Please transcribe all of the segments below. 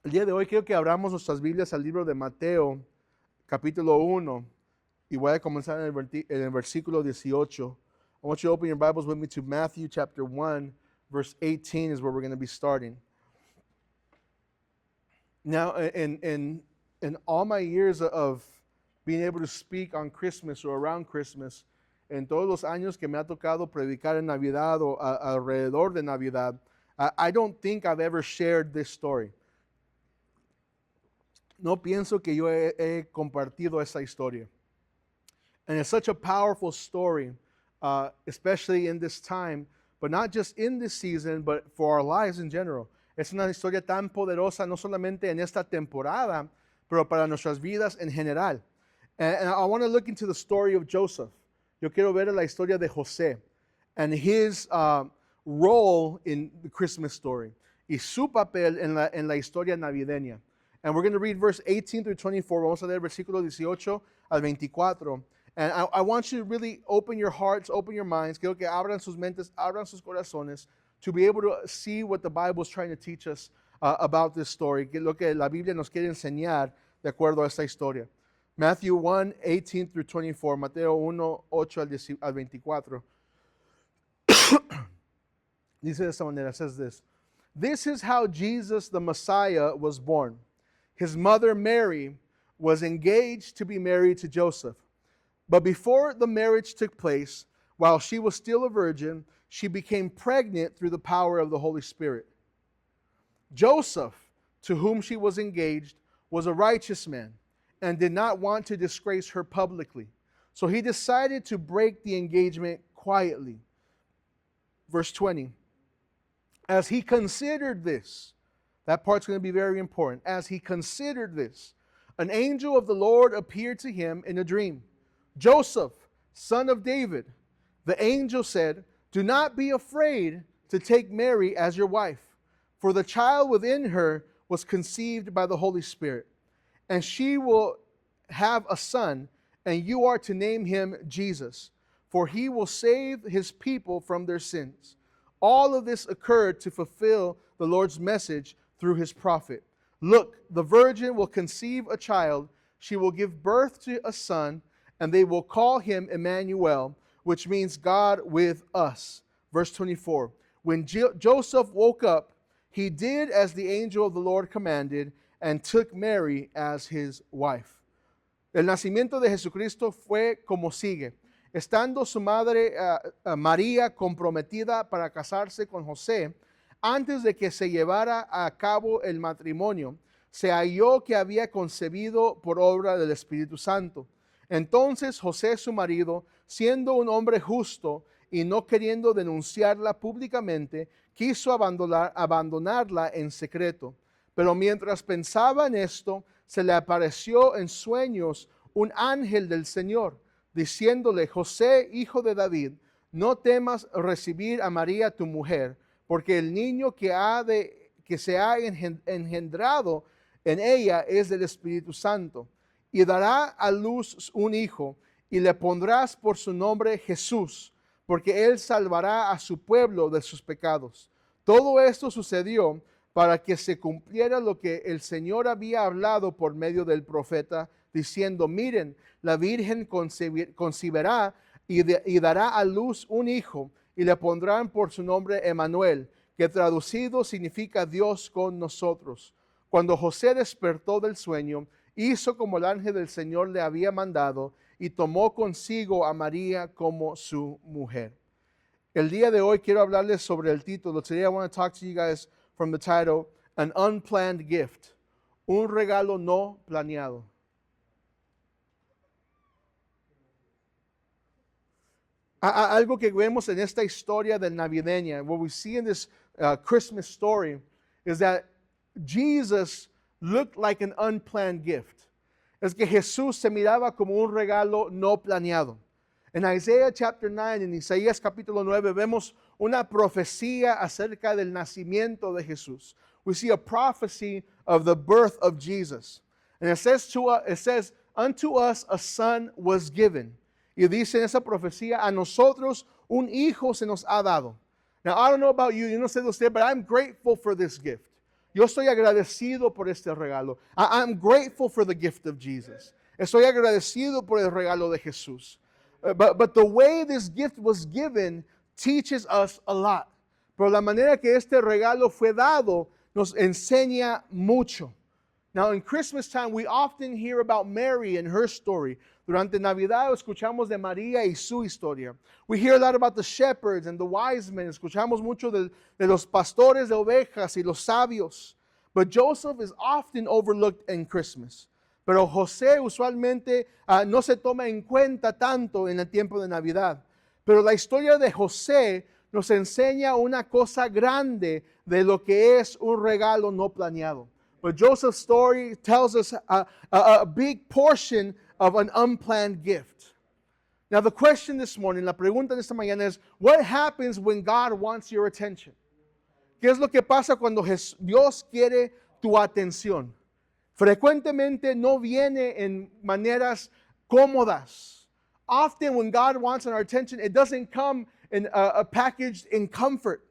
El día de hoy quiero que abramos nuestras Biblias al libro de Mateo, capítulo 1, y voy a comenzar en el versículo 18. I want you to open your Bibles with me to Matthew chapter 1, verse 18 is where we're going to be starting. Now, in all my years of being able to speak on Christmas or around Christmas, en todos los años que me ha tocado predicar en Navidad o alrededor de Navidad, I don't think I've ever shared this story. No pienso que yo he compartido esa historia. And it's such a powerful story, especially in this time, but not just in this season, but for our lives in general. Es una historia tan poderosa, no solamente en esta temporada, pero para nuestras vidas en general. And I want to look into the story of Joseph. Yo quiero ver la historia de José and his role in the Christmas story y su papel en la historia navideña. And we're going to read verse 18 through 24. Vamos a leer versículo 18 al 24. And I want you to really open your hearts, open your minds. Quiero que abran sus mentes, abran sus corazones to be able to see what the Bible is trying to teach us about this story. Lo que la Biblia nos quiere enseñar de acuerdo a esta historia. Matthew 1, 18 through 24. Mateo 1, 8 al 24. Dice de esta manera, says this. This is how Jesus the Messiah was born. His mother Mary was engaged to be married to Joseph. But before the marriage took place, while she was still a virgin, she became pregnant through the power of the Holy Spirit. Joseph, to whom she was engaged, was a righteous man and did not want to disgrace her publicly. So he decided to break the engagement quietly. Verse 20. As he considered this, that part's going to be very important. As he considered this, an angel of the Lord appeared to him in a dream. Joseph, son of David, the angel said, do not be afraid to take Mary as your wife, for the child within her was conceived by the Holy Spirit. And she will have a son, and you are to name him Jesus, for he will save his people from their sins. All of this occurred to fulfill the Lord's message through his prophet. Look, the virgin will conceive a child, she will give birth to a son, and they will call him Emmanuel, which means God with us. Verse 24. When Joseph woke up, he did as the angel of the Lord commanded, and took Mary as his wife. El nacimiento de Jesucristo fue como sigue. Estando su madre María comprometida para casarse con José, antes de que se llevara a cabo el matrimonio, se halló que había concebido por obra del Espíritu Santo. Entonces José, su marido, siendo un hombre justo y no queriendo denunciarla públicamente, quiso abandonarla en secreto. Pero mientras pensaba en esto, se le apareció en sueños un ángel del Señor, diciéndole, José, hijo de David, no temas recibir a María tu mujer, porque el niño que se ha engendrado en ella es del Espíritu Santo. Y dará a luz un hijo, y le pondrás por su nombre Jesús, porque él salvará a su pueblo de sus pecados. Todo esto sucedió para que se cumpliera lo que el Señor había hablado por medio del profeta, diciendo, miren, la Virgen concebirá y dará a luz un hijo, y le pondrán por su nombre Emmanuel, que traducido significa Dios con nosotros. Cuando José despertó del sueño, hizo como el ángel del Señor le había mandado, y tomó consigo a María como su mujer. El día de hoy quiero hablarles sobre el título. Today I want to talk to you guys from the title, An Unplanned Gift. Un regalo no planeado. Algo que vemos en esta historia de navideña, what we see in this Christmas story, is that Jesus looked like an unplanned gift. Es que Jesús se miraba como un regalo no planeado. En Isaiah chapter 9, en Isaías capítulo 9, vemos una profecía acerca del nacimiento de Jesús. We see a prophecy of the birth of Jesus. And it says, unto us a son was given. Y dice en esa profecía, a nosotros un hijo se nos ha dado. Now, I don't know about you, yo no sé de usted, but I'm grateful for this gift. Yo estoy agradecido por este regalo. I'm grateful for the gift of Jesus. Estoy agradecido por el regalo de Jesús. But the way this gift was given teaches us a lot. Pero la manera que este regalo fue dado nos enseña mucho. Now, in Christmas time, we often hear about Mary and her story. Durante Navidad escuchamos de María y su historia. We hear a lot about the shepherds and the wise men. Escuchamos mucho de los pastores de ovejas y los sabios. But Joseph is often overlooked in Christmas. Pero José usualmente no se toma en cuenta tanto en el tiempo de Navidad. Pero la historia de José nos enseña una cosa grande de lo que es un regalo no planeado. But Joseph's story tells us a big portion of an unplanned gift. Now the question this morning, la pregunta de esta mañana es, what happens when God wants your attention? ¿Qué es lo que pasa cuando Dios quiere tu atención? Frecuentemente no viene en maneras cómodas. Often when God wants our attention, it doesn't come in packaged in comfort.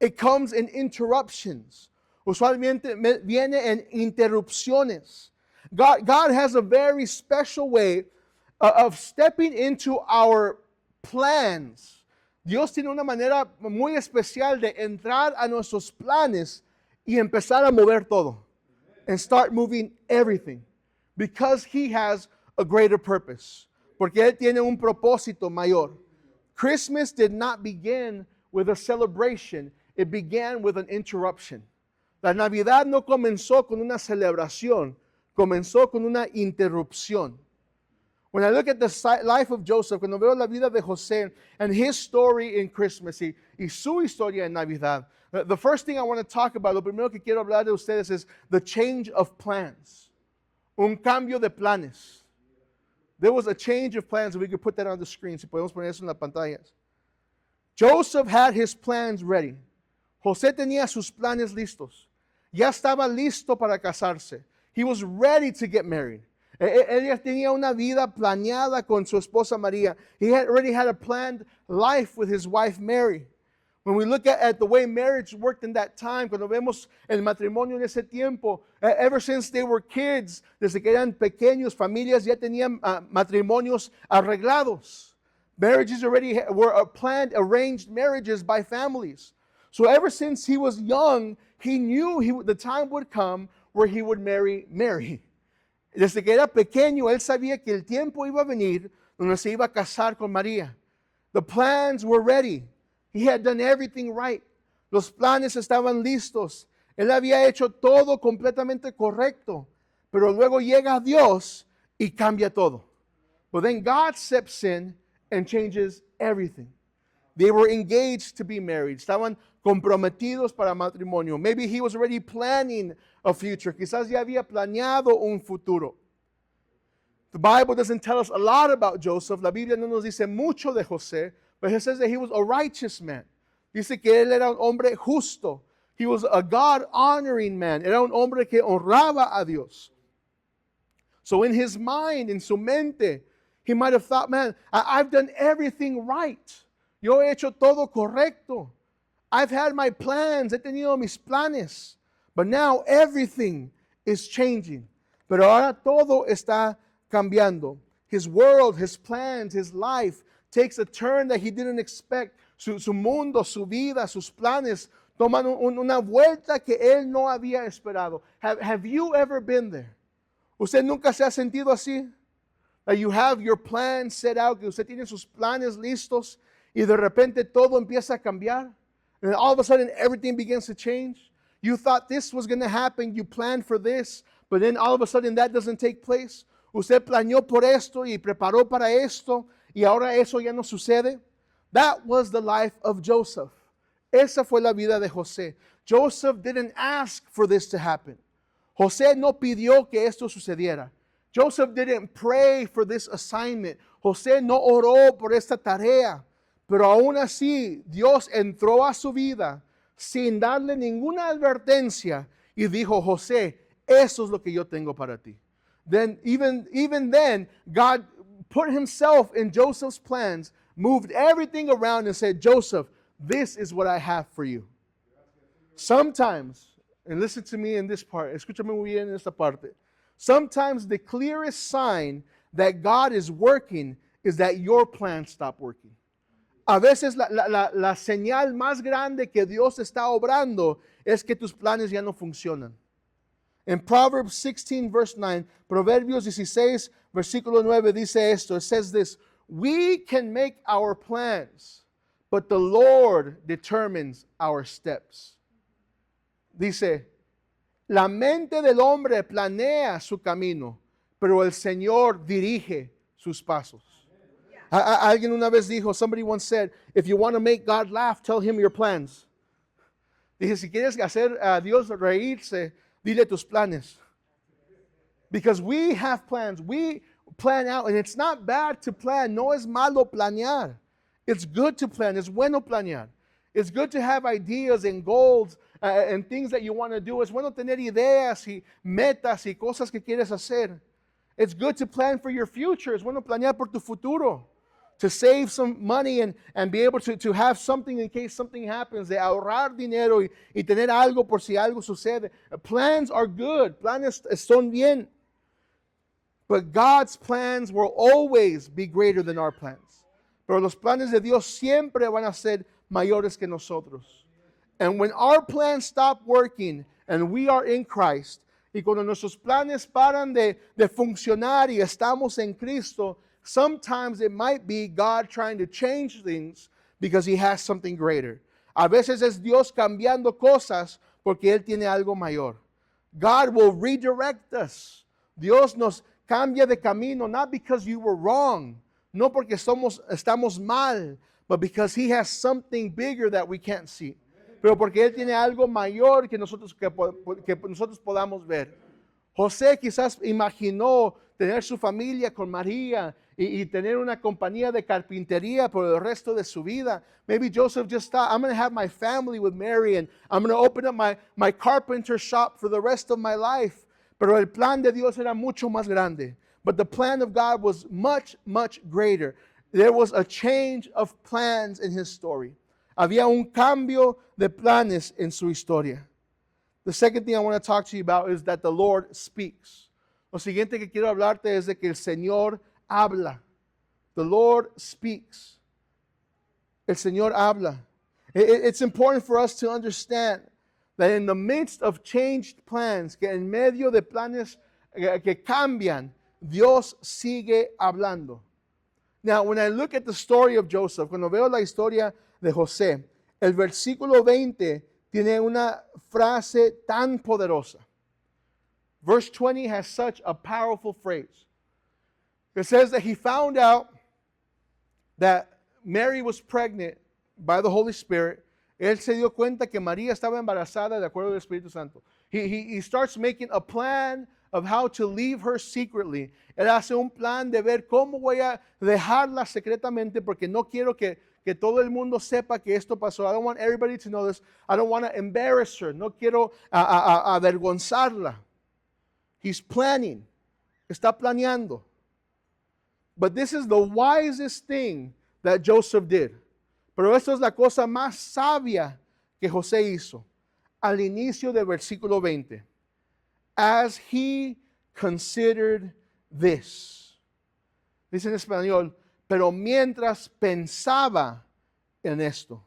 It comes in interruptions. Usualmente viene en interrupciones. God has a very special way of stepping into our plans. Dios tiene una manera muy especial de entrar a nuestros planes y empezar a mover todo. And start moving everything. Because He has a greater purpose. Porque Él tiene un propósito mayor. Christmas did not begin with a celebration. It began with an interruption. La Navidad no comenzó con una celebración, comenzó con una interrupción. When I look at the life of Joseph, cuando veo la vida de José and his story in Christmas y su historia en Navidad, the first thing I want to talk about, lo primero que quiero hablar de ustedes is the change of plans. Un cambio de planes. There was a change of plans, and we could put that on the screen, si podemos poner eso en las pantallas. Joseph had his plans ready. José tenía sus planes listos. Ya estaba listo para casarse. He was ready to get married. Él ya tenía una vida planeada con su esposa María. He had already had a planned life with his wife Mary. When we look at the way marriage worked in that time, cuando vemos el matrimonio en ese tiempo, ever since they were kids, desde que eran pequeños, familias ya tenían matrimonios arreglados. Marriages already were planned, arranged marriages by families. So ever since he was young, he knew the time would come where he would marry Mary. Desde que era pequeño, él sabía que el tiempo iba a venir donde se iba a casar con María. The plans were ready. He had done everything right. Los planes estaban listos. Él había hecho todo completamente correcto. Pero luego llega Dios y cambia todo. But then God steps in and changes everything. They were engaged to be married. Estaban comprometidos para matrimonio. Maybe he was already planning a future. Quizás ya había planeado un futuro. The Bible doesn't tell us a lot about Joseph. La Biblia no nos dice mucho de José, but it says that he was a righteous man. Dice que él era un hombre justo. He was a God-honoring man. Era un hombre que honraba a Dios. So in his mind, in su mente, he might have thought, man, I've done everything right. Yo he hecho todo correcto. I've had my plans. He tenido mis planes. But now everything is changing. Pero ahora todo está cambiando. His world, his plans, his life takes a turn that he didn't expect. Su mundo, su vida, sus planes toman una vuelta que él no había esperado. Have you ever been there? ¿Usted nunca se ha sentido así? That you have your plans set out, que usted tiene sus planes listos y de repente todo empieza a cambiar. And all of a sudden everything begins to change. You thought this was going to happen, you planned for this, but then all of a sudden that doesn't take place. Usted planeó por esto y preparó para esto y ahora eso ya no sucede. That was the life of Joseph. Esa fue la vida de José. Joseph didn't ask for this to happen. José no pidió que esto sucediera. Joseph didn't pray for this assignment. José no oró por esta tarea. Pero aún así, Dios entró a su vida sin darle ninguna advertencia y dijo, José, eso es lo que yo tengo para ti. Then, even then, God put himself in Joseph's plans, moved everything around and said, Joseph, this is what I have for you. Sometimes, and listen to me in this part, escúchame muy bien en esta parte. Sometimes the clearest sign that God is working is that your plans stop working. A veces la señal más grande que Dios está obrando es que tus planes ya no funcionan. En Proverbs 16, verse 9, Proverbios 16, versículo 9 dice esto. It says this, we can make our plans, but the Lord determines our steps. Dice, la mente del hombre planea su camino, pero el Señor dirige sus pasos. Alguien una vez dijo, somebody once said, if you want to make God laugh, tell him your plans. Dije, si quieres hacer a Dios reírse, dile tus planes. Because we have plans. We plan out. And it's not bad to plan. No es malo planear. It's good to plan. Es bueno planear. It's good to have ideas and goals and things that you want to do. Es bueno tener ideas y metas y cosas que quieres hacer. It's good to plan for your future. Es bueno planear por tu futuro. To save some money and be able to have something in case something happens. De ahorrar dinero y tener algo por si algo sucede. Plans are good. Planes son bien. But God's plans will always be greater than our plans. Pero los planes de Dios siempre van a ser mayores que nosotros. And when our plans stop working and we are in Christ, y cuando nuestros planes paran de funcionar y estamos en Cristo, sometimes it might be God trying to change things because He has something greater. A veces es Dios cambiando cosas porque Él tiene algo mayor. God will redirect us. Dios nos cambia de camino, not because you were wrong, no porque estamos mal, but because He has something bigger that we can't see. Pero porque Él tiene algo mayor que nosotros podamos ver. José quizás imaginó tener su familia con María y tener una compañía de carpintería por el resto de su vida. Maybe Joseph just thought, I'm going to have my family with Mary and I'm going to open up my carpenter shop for the rest of my life. Pero el plan de Dios era mucho más grande. But the plan of God was much, much greater. There was a change of plans in His story. Había un cambio de planes en su historia. The second thing I want to talk to you about is that the Lord speaks. Lo siguiente que quiero hablarte es de que el Señor habla. The Lord speaks. El Señor habla. It's important for us to understand that in the midst of changed plans, que en medio de planes que cambian, Dios sigue hablando. Now, when I look at the story of Joseph, cuando veo la historia de José, el versículo 20 tiene una frase tan poderosa. Verse 20 has such a powerful phrase. It says that he found out that Mary was pregnant by the Holy Spirit. Él se dio cuenta que María estaba embarazada de acuerdo al Espíritu Santo. He starts making a plan of how to leave her secretly. Él hace un plan de ver cómo voy a dejarla secretamente porque no quiero que todo el mundo sepa que esto pasó. I don't want everybody to know this. I don't want to embarrass her. No quiero avergonzarla. He's planning. Está planeando. But this is the wisest thing that Joseph did. Pero esto es la cosa más sabia que José hizo. Al inicio del versículo 20. As he considered this. Dice en español, pero mientras pensaba en esto.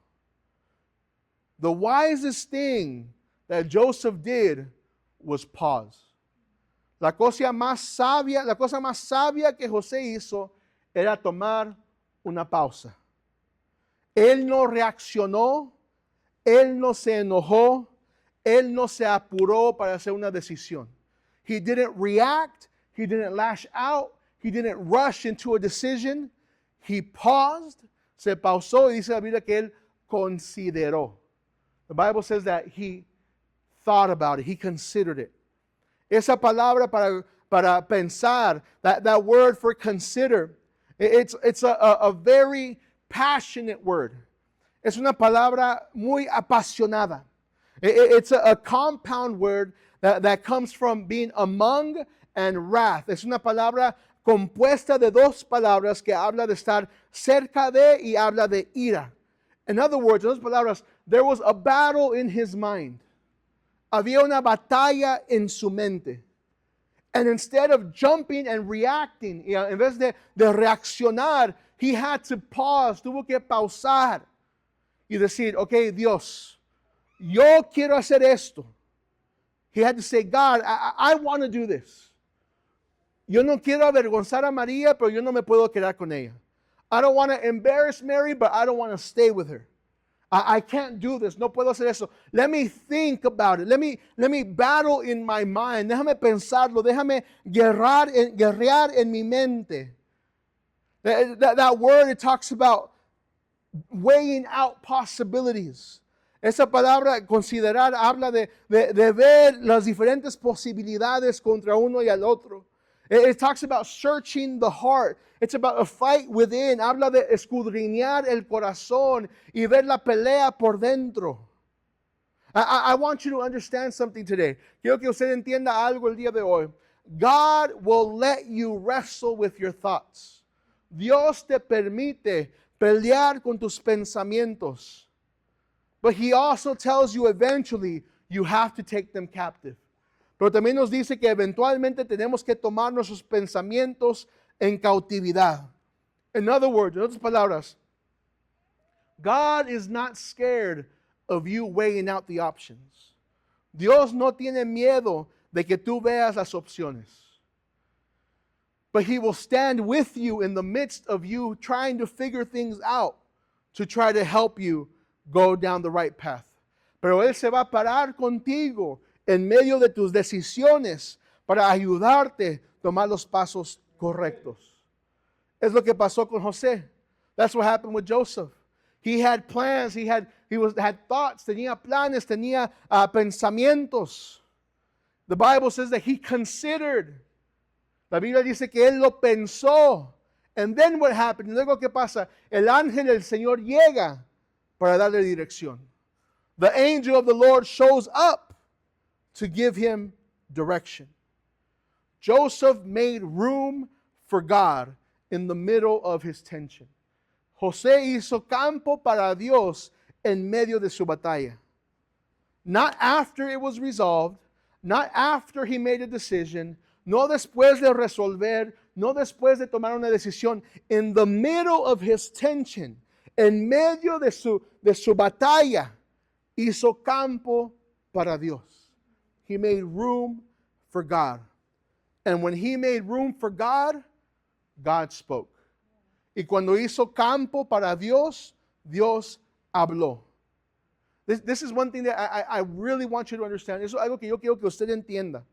The wisest thing that Joseph did was pause. La cosa más sabia que José hizo era tomar una pausa. Él no reaccionó, él no se enojó, él no se apuró para hacer una decisión. He didn't react, he didn't lash out, he didn't rush into a decision. He paused, se pausó y dice la Biblia que él consideró. The Bible says that he thought about it, he considered it. Esa palabra para pensar, that word for consider, it's a very passionate word. Es una palabra muy apasionada. It's a compound word that comes from being among and wrath. Es una palabra compuesta de dos palabras que habla de estar cerca de y habla de ira. In other words, en otras palabras, there was a battle in his mind. Había una batalla en su mente. And instead of jumping and reacting, en vez de reaccionar, he had to pause, tuvo que pausar y decir, okay, Dios, yo quiero hacer esto. He had to say, God, I want to do this. Yo no quiero avergonzar a María, pero yo no me puedo quedar con ella. I don't want to embarrass Mary, but I don't want to stay with her. I can't do this. No puedo hacer eso. Let me think about it. Let me battle in my mind. Déjame pensarlo. Déjame guerrear en mi mente. That word, it talks about weighing out possibilities. Esa palabra, considerar, habla de ver las diferentes posibilidades contra uno y al otro. It talks about searching the heart. It's about a fight within. Habla de escudriñar el corazón y ver la pelea por dentro. I want you to understand something today. Quiero que usted entienda algo el día de hoy. God will let you wrestle with your thoughts. Dios te permite pelear con tus pensamientos. But He also tells you eventually you have to take them captive. Pero también nos dice que eventualmente tenemos que tomar nuestros pensamientos en cautividad. In other words, en otras palabras, God is not scared of you weighing out the options. Dios no tiene miedo de que tú veas las opciones. But He will stand with you in the midst of you trying to figure things out to try to help you go down the right path. Pero Él se va a parar contigo en medio de tus decisiones para ayudarte a tomar los pasos correctos. Es lo que pasó con José. That's what happened with Joseph. He had plans, he had thoughts, tenía planes, tenía pensamientos. The Bible says that he considered. La Biblia dice que él lo pensó. And then what happened? Luego, ¿qué pasa? El ángel del Señor llega para darle dirección. The angel of the Lord shows up to give him direction. Joseph made room for God in the middle of his tension. José hizo campo para Dios en medio de su batalla. Not after it was resolved, not after he made a decision, no después de resolver, no después de tomar una decisión. In the middle of his tension, en medio de su batalla, hizo campo para Dios. He made room for God. And when he made room for God, God spoke. Y cuando hizo campo para Dios, Dios habló. This is one thing that I really want you to understand. Eso es algo que yo quiero que usted entienda.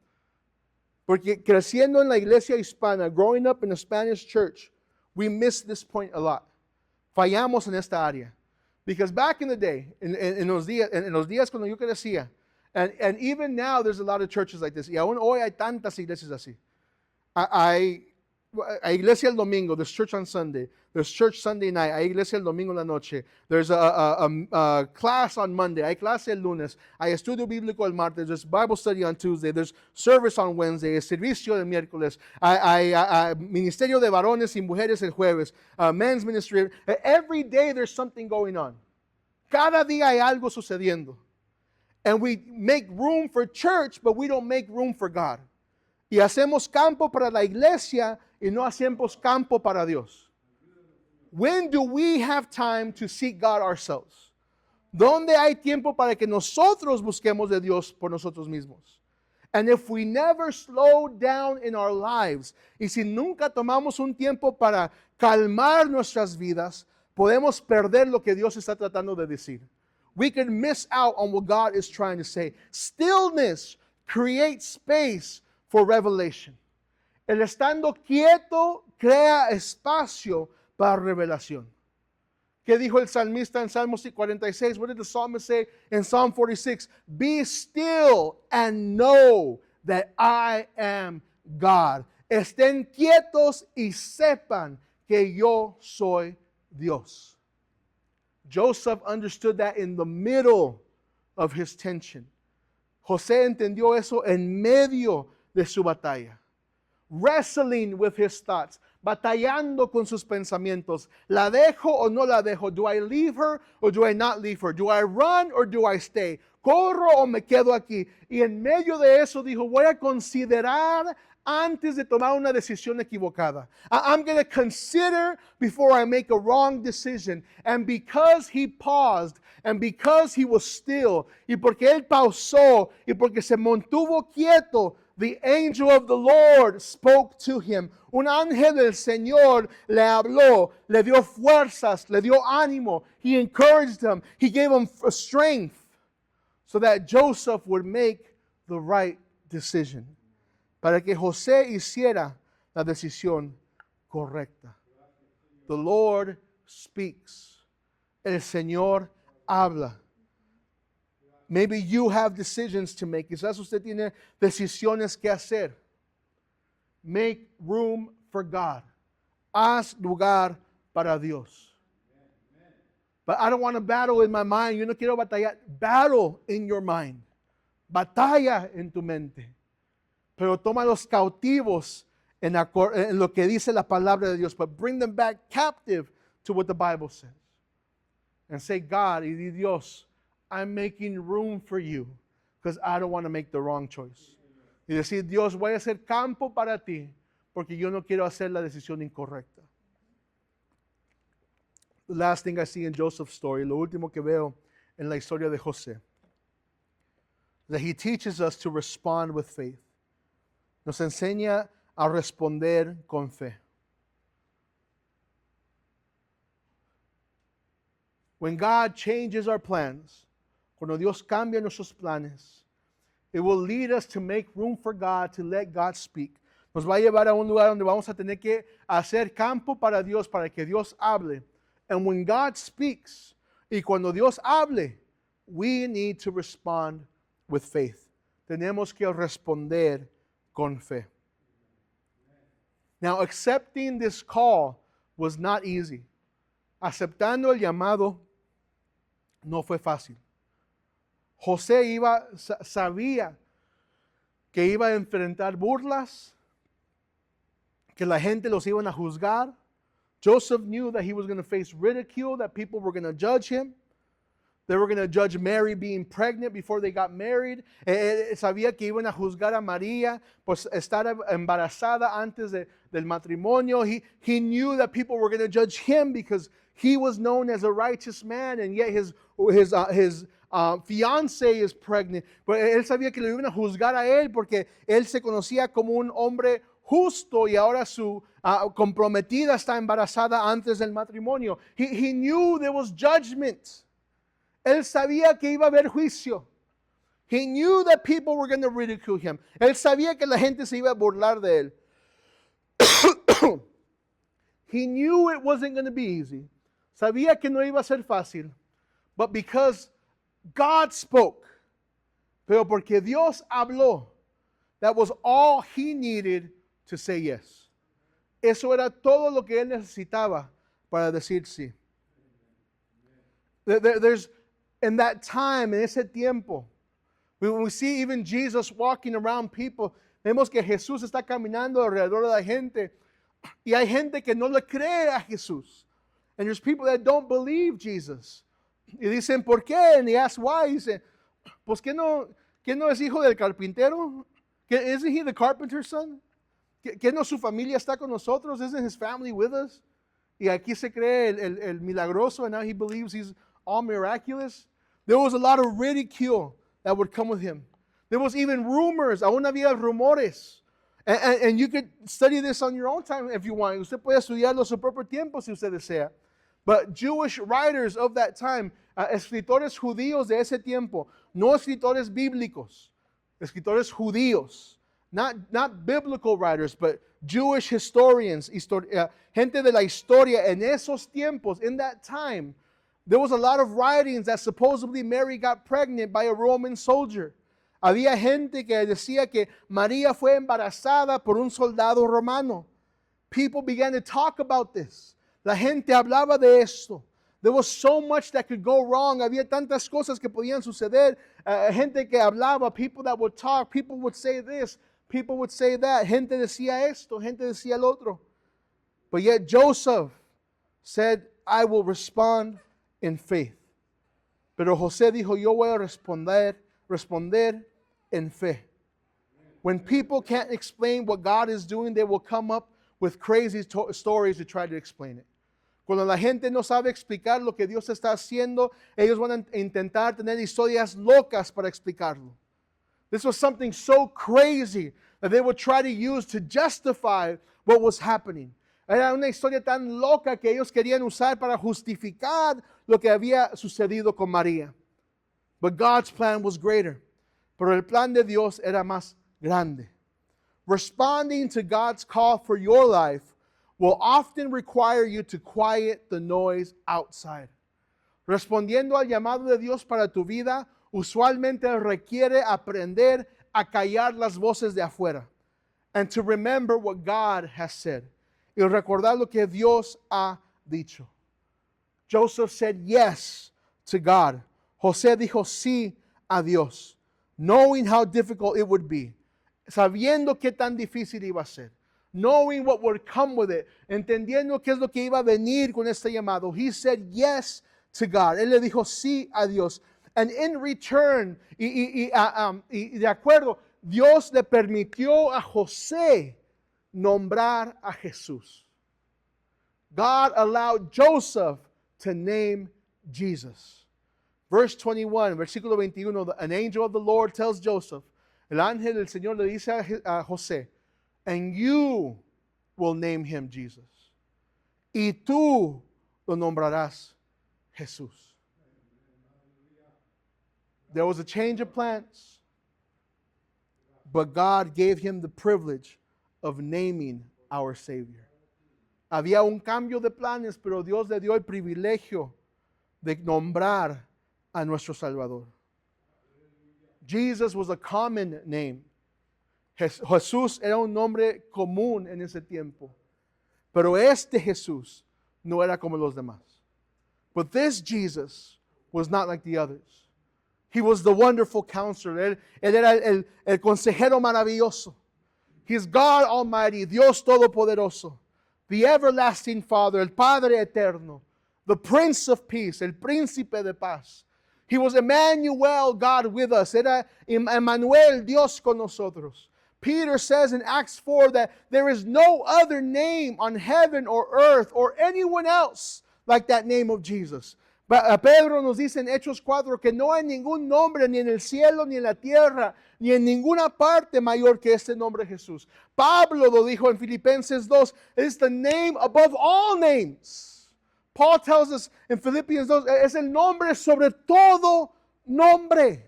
Porque creciendo en la iglesia hispana, growing up in a Spanish church, we miss this point a lot. Fallamos en esta área. Because back in the day, en los días cuando yo crecía, and even now there's a lot of churches like this. Y aún hoy hay tantas iglesias así. Hay iglesia el domingo, there's church on Sunday, there's church Sunday night, hay iglesia el domingo en la noche, there's a class on Monday, hay clase el lunes, hay estudio bíblico el martes, there's Bible study on Tuesday, there's service on Wednesday, hay servicio el miércoles, hay ministerio de varones y mujeres el jueves, men's ministry. Every day there's something going on. Cada día hay algo sucediendo. And we make room for church, but we don't make room for God. Y hacemos campo para la iglesia y no hacemos campo para Dios. When do we have time to seek God ourselves? ¿Dónde hay tiempo para que nosotros busquemos de Dios por nosotros mismos? And if we never slow down in our lives, y si nunca tomamos un tiempo para calmar nuestras vidas, podemos perder lo que Dios está tratando de decir. We can miss out on what God is trying to say. Stillness creates space for revelation. El estando quieto crea espacio para revelación. ¿Qué dijo el salmista en Salmo 46? What did the psalmist say in Psalm 46? Be still and know that I am God. Estén quietos y sepan que yo soy Dios. Joseph understood that in the middle of his tension. José entendió eso en medio de su batalla. Wrestling with his thoughts. Batallando con sus pensamientos. ¿La dejo o no la dejo? Do I leave her or do I not leave her? Do I run or do I stay? ¿corro o me quedo aquí? Y en medio de eso dijo, voy a considerar antes de tomar una decisión equivocada. I'm going to consider before I make a wrong decision. And because he paused, and because he was still, y porque él pausó, y porque se mantuvo quieto, the angel of the Lord spoke to him. Un ángel del Señor le habló, le dio fuerzas, le dio ánimo. He encouraged him. He gave him strength so that Joseph would make the right decision. Para que José hiciera la decisión correcta. The Lord speaks. El Señor habla. Maybe you have decisions to make. Quizás usted tiene decisiones que hacer. Make room for God. Haz lugar para Dios. But I don't want to battle in my mind. Yo no quiero batallar. Battle in your mind. Batalla en tu mente. Pero toma los cautivos en lo que dice la palabra de Dios. But bring them back captive to what the Bible says. And say, God, y di Dios, I'm making room for you because I don't want to make the wrong choice. Y decir, Dios, voy a hacer campo para ti porque yo no quiero hacer la decisión incorrecta. The last thing I see in Joseph's story, lo último que veo en la historia de José, that he teaches us to respond with faith. Nos enseña a responder con fe. When God changes our plans, cuando Dios cambia nuestros planes, it will lead us to make room for God, to let God speak. Nos va a llevar a un lugar donde vamos a tener que hacer campo para Dios, para que Dios hable. And when God speaks, y cuando Dios hable, we need to respond with faith. Tenemos que responder con fe. Now, accepting this call was not easy. Aceptando el llamado no fue fácil. José sabía que iba a enfrentar burlas, que la gente los iban a juzgar. Joseph knew that he was going to face ridicule, that people were going to judge him. They were going to judge Mary being pregnant before they got married. Sabía que iban a juzgar a María por estar embarazada antes del matrimonio. He knew that people were going to judge him because he was known as a righteous man, and yet his fiancée is pregnant. Pero él sabía que lo iban a juzgar a él porque él se conocía como un hombre justo y ahora su comprometida está embarazada antes del matrimonio. He knew there was judgment. Él sabía que iba a haber juicio. He knew that people were going to ridicule him. Él sabía que la gente se iba a burlar de él. He knew it wasn't going to be easy. Sabía que no iba a ser fácil. But because God spoke, pero porque Dios habló, that was all he needed to say yes. Eso era todo lo que él necesitaba para decir sí. There's in that time, en ese tiempo, when we see even Jesus walking around people, vemos que Jesús está caminando alrededor de la gente y hay gente que no le cree a Jesús. And there's people that don't believe Jesus. Y dicen, ¿por qué? And they ask why. Y dicen, pues ¿qué no es hijo del carpintero? Isn't he the carpenter's son? ¿Qué no su familia está con nosotros? Isn't his family with us? Y aquí se cree el milagroso, and now he believes he's all miraculous. There was a lot of ridicule that would come with him. There was even rumors, aún había rumores. And you could study this on your own time if you want. Usted puede estudiarlo a su propio tiempo si usted desea. But Jewish writers of that time, escritores judíos de ese tiempo, no escritores bíblicos, escritores judíos, not biblical writers, but Jewish historians, gente de la historia en esos tiempos, in that time, there was a lot of writings that supposedly Mary got pregnant by a Roman soldier. Había gente que decía que María fue embarazada por un soldado romano. People began to talk about this. La gente hablaba de esto. There was so much that could go wrong. Había tantas cosas que podían suceder. Gente que hablaba, people that would talk, people would say this, people would say that. Gente decía esto, gente decía el otro. But yet Joseph said, I will respond in faith. Pero José dijo, yo voy a responder en fe. When people can't explain what God is doing, they will come up with crazy stories to try to explain it. Cuando la gente no sabe explicar lo que Dios está haciendo, ellos van a intentar tener historias locas para explicarlo. This was something so crazy that they would try to use to justify what was happening. Era una historia tan loca que ellos querían usar para justificar lo que había sucedido con María. But God's plan was greater. Pero el plan de Dios era más grande. Responding to God's call for your life will often require you to quiet the noise outside. Respondiendo al llamado de Dios para tu vida, usualmente requiere aprender a callar las voces de afuera. And to remember what God has said. Y recordar lo que Dios ha dicho. Joseph said yes to God. José dijo sí a Dios, knowing how difficult it would be, sabiendo qué tan difícil iba a ser, knowing what would come with it, entendiendo qué es lo que iba a venir con este llamado. He said yes to God. Él le dijo sí a Dios. And in return, y de acuerdo, Dios le permitió a José nombrar a Jesús. God allowed Joseph to name Jesus. Verse 21, versículo 21, an angel of the Lord tells Joseph, el ángel del Señor le dice a José, and you will name him Jesus. Y tú lo nombrarás Jesús. There was a change of plans, but God gave him the privilege of naming our Savior. Había un cambio de planes, pero Dios le dio el privilegio de nombrar a nuestro Salvador. Jesus was a common name. Jesús era un nombre común en ese tiempo. Pero este Jesús no era como los demás. But this Jesus was not like the others. He was the wonderful counselor. Él era el consejero maravilloso. He's God Almighty, Dios Todopoderoso. The everlasting Father, el Padre Eterno. The Prince of Peace, el Príncipe de Paz. He was Emmanuel, God with us. Era Emmanuel, Dios con nosotros. Peter says in Acts 4 that there is no other name on heaven or earth or anyone else like that name of Jesus. Pedro nos dice en Hechos 4 que no hay ningún nombre ni en el cielo, ni en la tierra, ni en ninguna parte mayor que este nombre Jesús. Pablo lo dijo en Filipenses 2, it's the name above all names. Paul tells us in Philippians 2, es el nombre sobre todo nombre.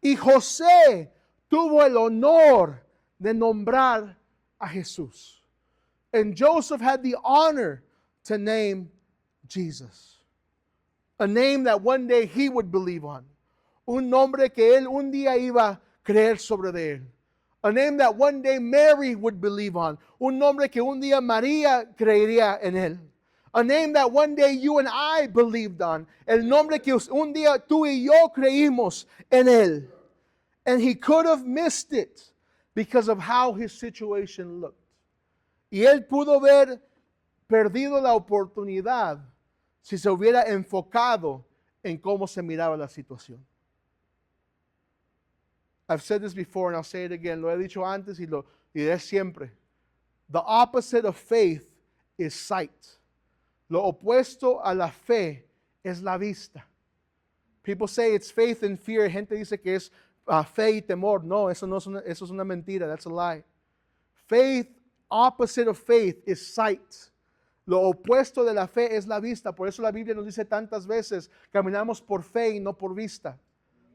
Y José tuvo el honor de nombrar a Jesús. And Joseph had the honor to name Jesus. A name that one day he would believe on. Un nombre que él un día iba a creer sobre de él. A name that one day Mary would believe on. Un nombre que un día María creería en él. A name that one day you and I believed on. El nombre que un día tú y yo creímos en él. And he could have missed it because of how his situation looked. Y él pudo haber perdido la oportunidad si se hubiera enfocado en cómo se miraba la situación. I've said this before and I'll say it again. Lo he dicho antes y lo diré siempre. The opposite of faith is sight. Lo opuesto a la fe es la vista. People say it's faith and fear. Gente dice que es fe y temor. No, eso es una mentira. That's a lie. Faith, opposite of faith is sight. Lo opuesto de la fe es la vista. Por eso la Biblia nos dice tantas veces, caminamos por fe y no por vista.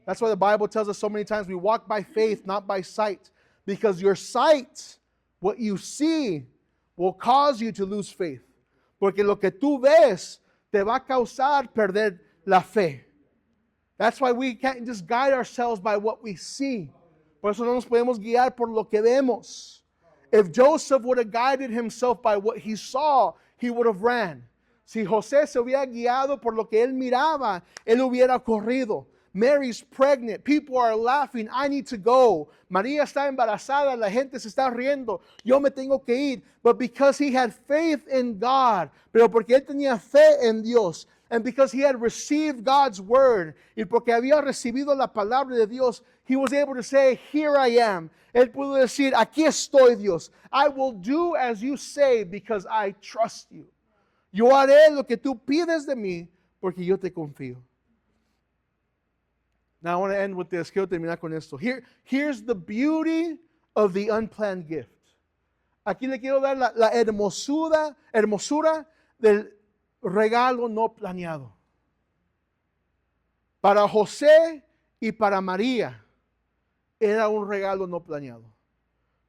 That's why the Bible tells us so many times we walk by faith, not by sight. Because your sight, what you see, will cause you to lose faith. Porque lo que tú ves te va a causar perder la fe. That's why we can't just guide ourselves by what we see. Por eso no nos podemos guiar por lo que vemos. If Joseph would have guided himself by what he saw, he would have ran. Si José se hubiera guiado por lo que él miraba, él hubiera corrido. Mary's pregnant. People are laughing. I need to go. María está embarazada. La gente se está riendo. Yo me tengo que ir. But because he had faith in God, pero porque él tenía fe en Dios, And because he had received God's word, y porque había recibido la palabra de Dios, he was able to say, here I am. Él pudo decir, aquí estoy, Dios. I will do as you say because I trust you. Yo haré lo que tú pides de mí porque yo te confío. Now I want to end with this. Quiero terminar con esto. Here's the beauty of the unplanned gift. Aquí le quiero dar la hermosura del regalo no planeado. Para José y para María era un regalo no planeado.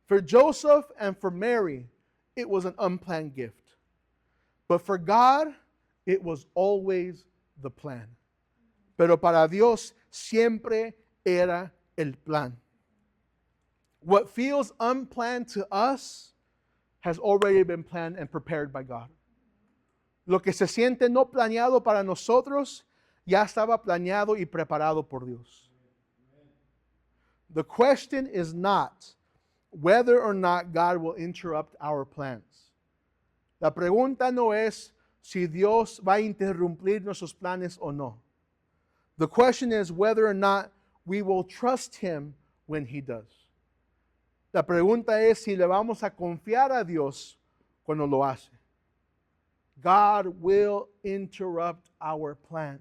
For Joseph and for Mary, it was an unplanned gift. But for God, it was always the plan. Pero para Dios siempre era el plan. What feels unplanned to us has already been planned and prepared by God. Lo que se siente no planeado para nosotros ya estaba planeado y preparado por Dios. The question is not whether or not God will interrupt our plans. La pregunta no es si Dios va a interrumpir nuestros planes o no. The question is whether or not we will trust Him when He does. La pregunta es si le vamos a confiar a Dios cuando lo hace. God will interrupt our plans.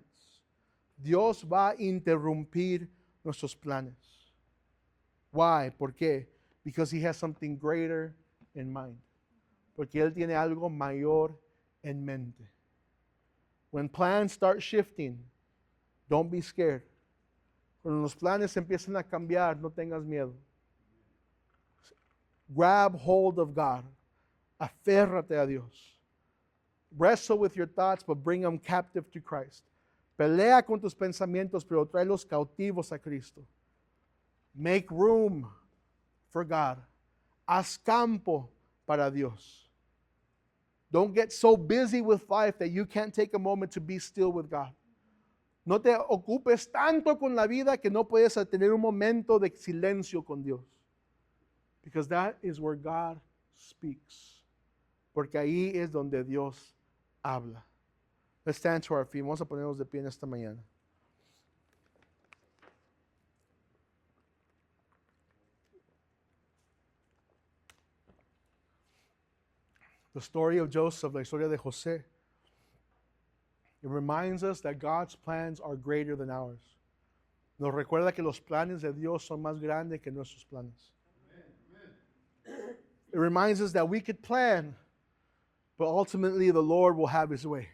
Dios va a interrumpir nuestros planes. Why? ¿Por qué? Because He has something greater in mind. Porque Él tiene algo mayor en mente. When plans start shifting, don't be scared. Cuando los planes empiezan a cambiar, no tengas miedo. Grab hold of God. Aférrate a Dios. Wrestle with your thoughts, but bring them captive to Christ. Pelea con tus pensamientos, pero tráelos cautivos a Cristo. Make room for God. Haz campo para Dios. Don't get so busy with life that you can't take a moment to be still with God. No te ocupes tanto con la vida que no puedes tener un momento de silencio con Dios. Because that is where God speaks. Porque ahí es donde Dios habla. Let's stand to our feet. Vamos a ponernos de pie en esta mañana. The story of Joseph, la historia de José, it reminds us that God's plans are greater than ours. Nos recuerda que los planes de Dios son más grandes que nuestros planes. Amen. It reminds us that we could plan, but ultimately the Lord will have His way.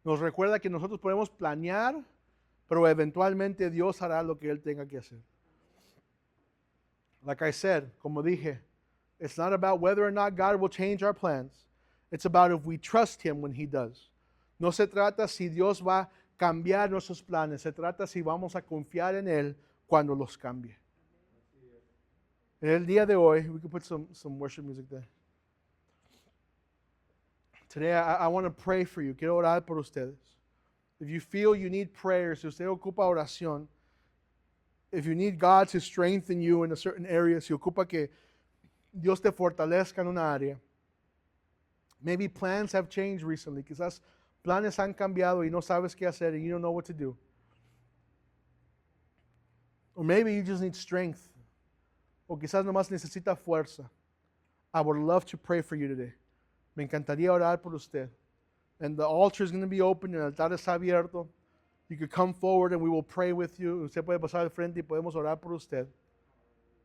Nos recuerda que nosotros podemos planear, pero eventualmente Dios hará lo que Él tenga que hacer. Like I said, como dije, it's not about whether or not God will change our plans. It's about if we trust Him when He does. No se trata si Dios va a cambiar nuestros planes. Se trata si vamos a confiar en Él cuando los cambie. En el día de hoy, we can put some worship music there. Today, I want to pray for you. Quiero orar por ustedes. If you feel you need prayer, si usted ocupa oración, if you need God to strengthen you in a certain area, si ocupa que Dios te fortalezca en una área. Maybe plans have changed recently. Quizás planes han cambiado y no sabes qué hacer and you don't know what to do. Or maybe you just need strength. O quizás nomás necesita fuerza. I would love to pray for you today. Me encantaría orar por usted. And the altar is going to be open. El altar está abierto. You could come forward and we will pray with you. Usted puede pasar al frente y podemos orar por usted.